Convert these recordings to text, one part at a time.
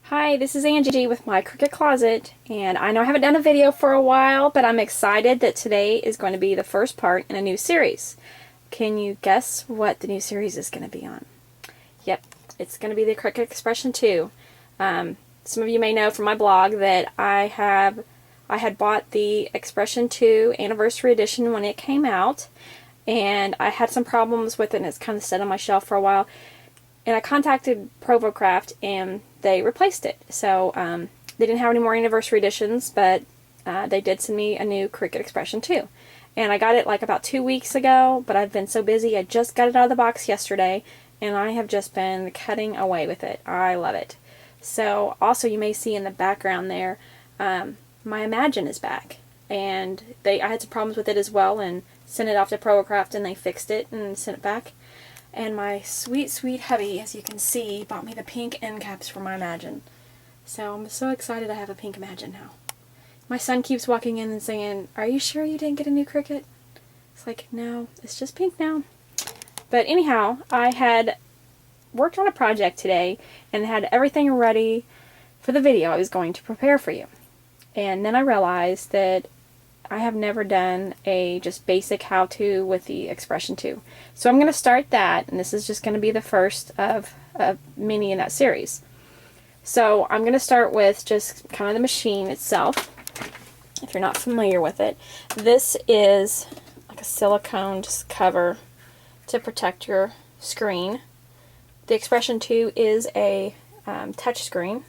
Hi, this is Angie with my Cricut Closet, and I know I haven't done a video for a while, but I'm excited that today is going to be the first part in a new series. Can you guess what the new series is going to be on? Yep, it's going to be the Cricut Expression 2. Some of you may know from my blog that I had bought the Expression 2 Anniversary Edition when it came out, and I had some problems with it, and it's kind of sat on my shelf for a while. And I contacted Provocraft and they replaced it. So they didn't have any more anniversary editions, but they did send me a new Cricut Expression 2. And I got it like about 2 weeks ago, but I've been so busy. I just got it out of the box yesterday, and I have just been cutting away with it. I love it. So also you may see in the background there, my Imagine is back. And I had some problems with it as well and sent it off to Provocraft and they fixed it and sent it back. And my sweet, sweet hubby, as you can see, bought me the pink end caps for my Imagine. So I'm so excited I have a pink Imagine now. My son keeps walking in and saying, "Are you sure you didn't get a new Cricut?" It's like, no, it's just pink now. But anyhow, I had worked on a project today and had everything ready for the video I was going to prepare for you. And then I realized that I have never done a just basic how-to with the Expression 2. So I'm going to start that, and this is just going to be the first of many in that series. So I'm going to start with just kind of the machine itself, if you're not familiar with it. This is like a silicone cover to protect your screen. The Expression 2 is a touch screen.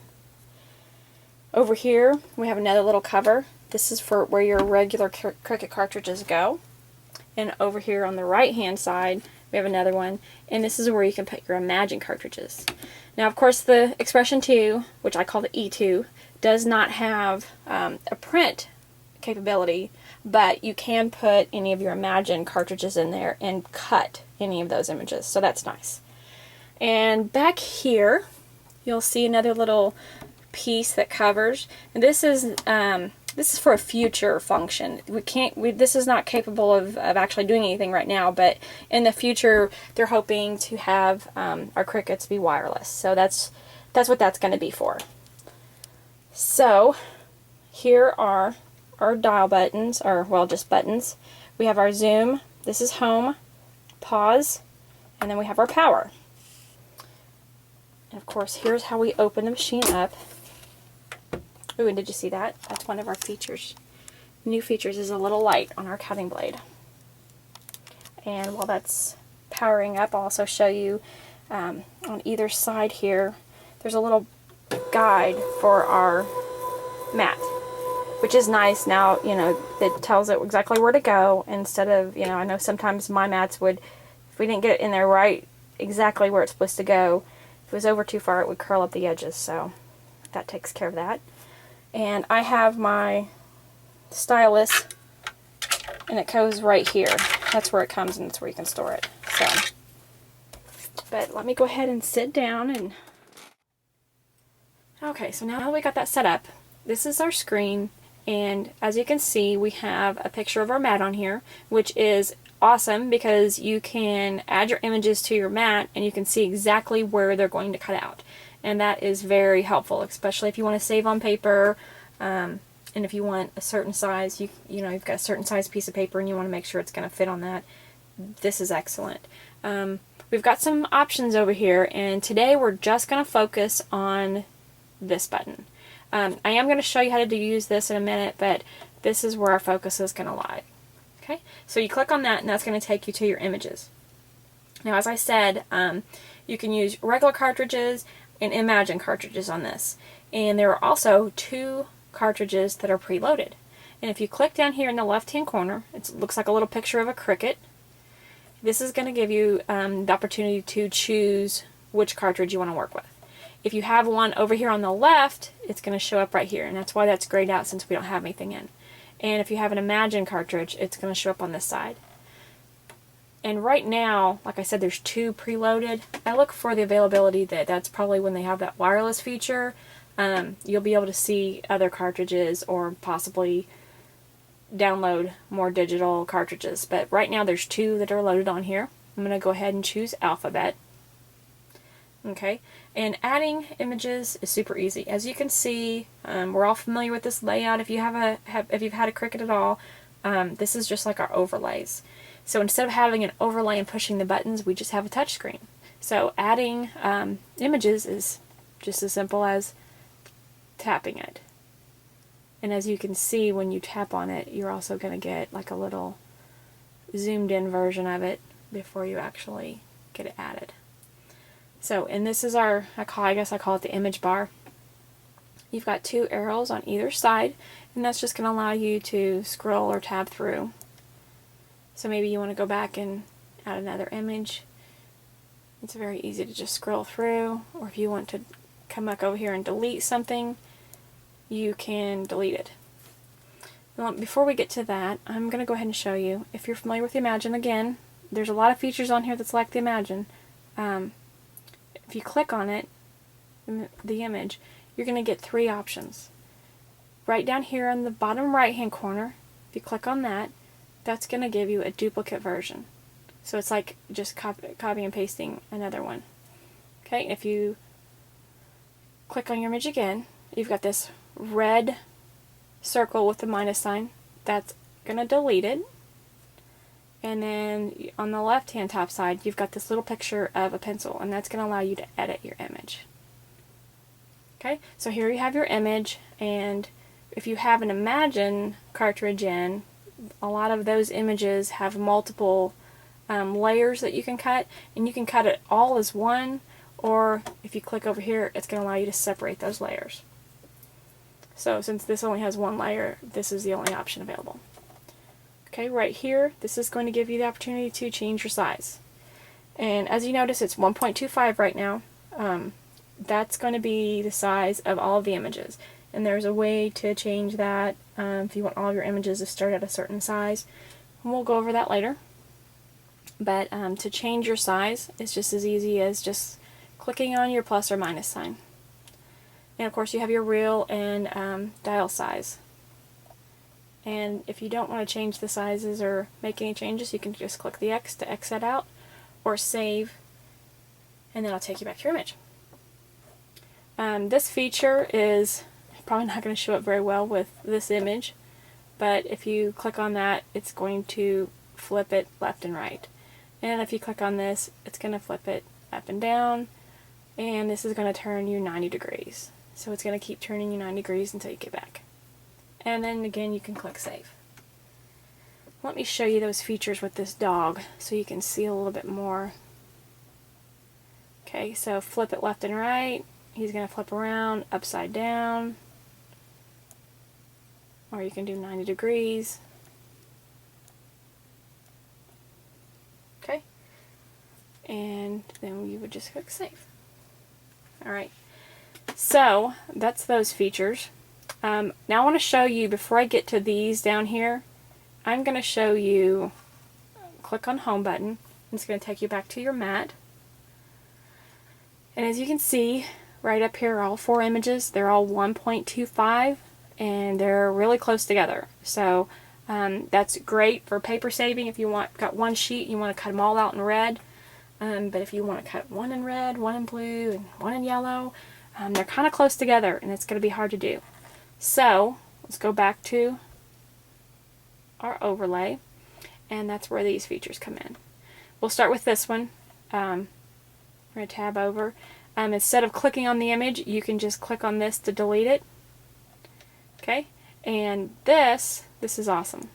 Over here we have another little cover. This is for where your regular Cricut cartridges go. And over here on the right hand side we have another one, and this is where you can put your Imagine cartridges. Now of course the Expression 2, which I call the E2, does not have a print capability, but you can put any of your Imagine cartridges in there and cut any of those images, so that's nice. And back here you'll see another little piece that covers, and this is for a future function. This is not capable of actually doing anything right now, but in the future they're hoping to have our Cricuts be wireless. So that's what that's going to be for. So here are our dial buttons, or well, just buttons. We have our zoom, this is home, pause, and then we have our power. And of course here's how we open the machine up. Ooh, and did you see that? That's one of our features. New features is a little light on our cutting blade. And while that's powering up, I'll also show you on either side here, there's a little guide for our mat, which is nice. Now, you know, it tells it exactly where to go instead of, you know, I know sometimes my mats would, if we didn't get it in there right, exactly where it's supposed to go, if it was over too far, it would curl up the edges, so that takes care of that. And I have my stylus, and it goes right here. That's where it comes, and that's where you can store it. So, but let me go ahead and sit down and... Okay, so now we got that set up. This is our screen, and as you can see, we have a picture of our mat on here, which is awesome because you can add your images to your mat, and you can see exactly where they're going to cut out. And that is very helpful, especially if you want to save on paper, and if you want a certain size, you know, you've got a certain size piece of paper and you want to make sure it's going to fit on that. This is excellent. We've got some options over here, and today we're just going to focus on this button. I am going to show you how to use this in a minute, but this is where our focus is going to lie. Okay, so you click on that, and that's going to take you to your images. Now, as I said, you can use regular cartridges and Imagine cartridges on this, and there are also 2 cartridges that are preloaded. And if you click down here in the left hand corner, it looks like a little picture of a Cricut. This is going to give you the opportunity to choose which cartridge you want to work with. If you have one over here on the left, it's going to show up right here, and that's why that's grayed out since we don't have anything in. And if you have an Imagine cartridge, it's going to show up on this side. And right now, like I said, there's 2 preloaded. I look for the availability that's probably when they have that wireless feature. You'll be able to see other cartridges or possibly download more digital cartridges. But right now there's 2 that are loaded on here. I'm going to go ahead and choose Alphabet. Okay, and adding images is super easy. As you can see, we're all familiar with this layout. If you if you've had a Cricut at all, this is just like our overlays. So instead of having an overlay and pushing the buttons, we just have a touch screen. So adding images is just as simple as tapping it. And as you can see, when you tap on it, you're also going to get like a little zoomed in version of it before you actually get it added. So, and this is our, I guess I call it the image bar. You've got two arrows on either side, and that's just going to allow you to scroll or tab through. So maybe you want to go back and add another image. It's very easy to just scroll through, or if you want to come back over here and delete something, you can delete it. Now, before we get to that, I'm going to go ahead and show you. If you're familiar with the Imagine, again, there's a lot of features on here that's like the Imagine. If you click on it, the image, you're going to get three options. Right down here on the bottom right hand corner, if you click on that, that's going to give you a duplicate version. So it's like just copy and pasting another one. Okay, if you click on your image again, you've got this red circle with the minus sign. That's going to delete it. And then on the left hand top side, you've got this little picture of a pencil, and that's going to allow you to edit your image. Okay, so here you have your image, and if you have an Imagine cartridge in, a lot of those images have multiple layers that you can cut, and you can cut it all as one, or if you click over here, it's going to allow you to separate those layers. So since this only has one layer, this is the only option available. Okay, right here, this is going to give you the opportunity to change your size. And as you notice, it's 1.25 right now. That's going to be the size of all of the images. And there's a way to change that if you want all of your images to start at a certain size. And we'll go over that later. But to change your size, it's just as easy as just clicking on your plus or minus sign. And of course, you have your reel and dial size. And if you don't want to change the sizes or make any changes, you can just click the X to X that out, or save, and then it'll take you back to your image. This feature is probably not going to show up very well with this image, but if you click on that, it's going to flip it left and right. And if you click on this, it's going to flip it up and down, and this is going to turn you 90 degrees. So it's going to keep turning you 90 degrees until you get back. And then again, you can click save. Let me show you those features with this dog so you can see a little bit more. Okay, so flip it left and right. He's going to flip around, upside down. Or you can do 90 degrees. Okay. And then you would just click save. Alright. So, that's those features. Now I want to show you, before I get to these down here, I'm going to show you, click on Home button, it's going to take you back to your mat. And as you can see, right up here are all four images. They're all 1.25, and they're really close together. So that's great for paper saving if you got one sheet, you want to cut them all out in red. But if you want to cut one in red, one in blue, and one in yellow, they're kind of close together, and it's going to be hard to do. So, let's go back to our overlay, and that's where these features come in. We'll start with this one. We're going to tab over. Instead of clicking on the image, you can just click on this to delete it. Okay, and this is awesome.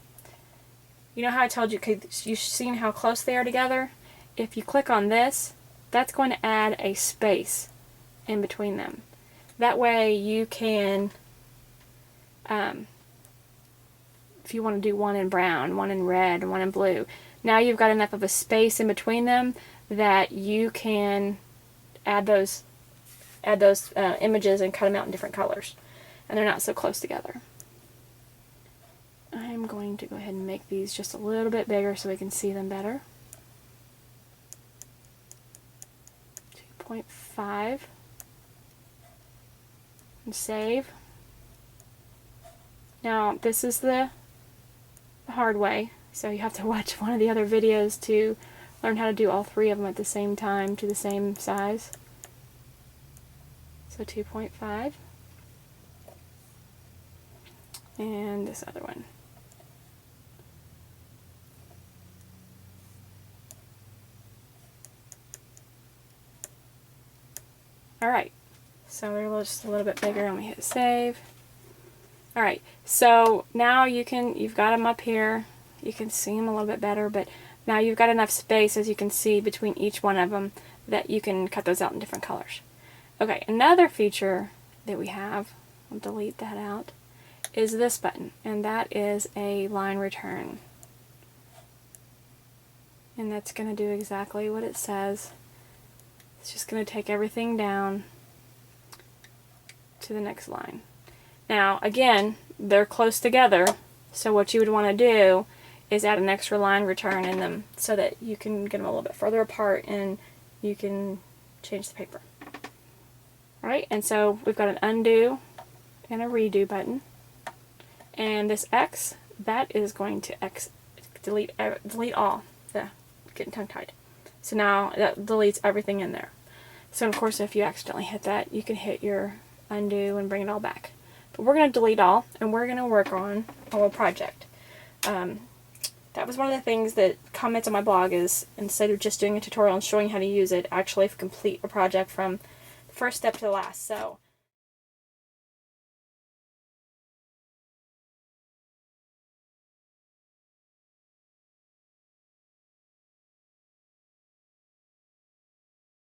You know how I told you, you've seen how close they are together? If you click on this, that's going to add a space in between them. That way you can, if you want to do one in brown, one in red, and one in blue, now you've got enough of a space in between them that you can add those images and cut them out in different colors, and they're not so close together. I'm going to go ahead and make these just a little bit bigger so we can see them better. 2.5 and save. Now this is the hard way, so you have to watch one of the other videos to learn how to do all three of them at the same time to the same size. So 2.5. And this other one. Alright, so they're just a little bit bigger and we hit save. Alright, so now you've got them up here. You can see them a little bit better, but now you've got enough space, as you can see, between each one of them that you can cut those out in different colors. Okay, another feature that we have, I'll delete that out, is this button, and that is a line return. And that's going to do exactly what it says. It's just going to take everything down to the next line. Now, again, they're close together, so what you would want to do is add an extra line return in them so that you can get them a little bit further apart and you can change the paper. Alright, and so we've got an undo and a redo button. And this X, that is going to delete all. Getting tongue-tied. So now that deletes everything in there. So of course if you accidentally hit that, you can hit your undo and bring it all back. But we're going to delete all, and we're going to work on our project. That was one of the things that comments on my blog is, instead of just doing a tutorial and showing how to use it, actually complete a project from the first step to the last. So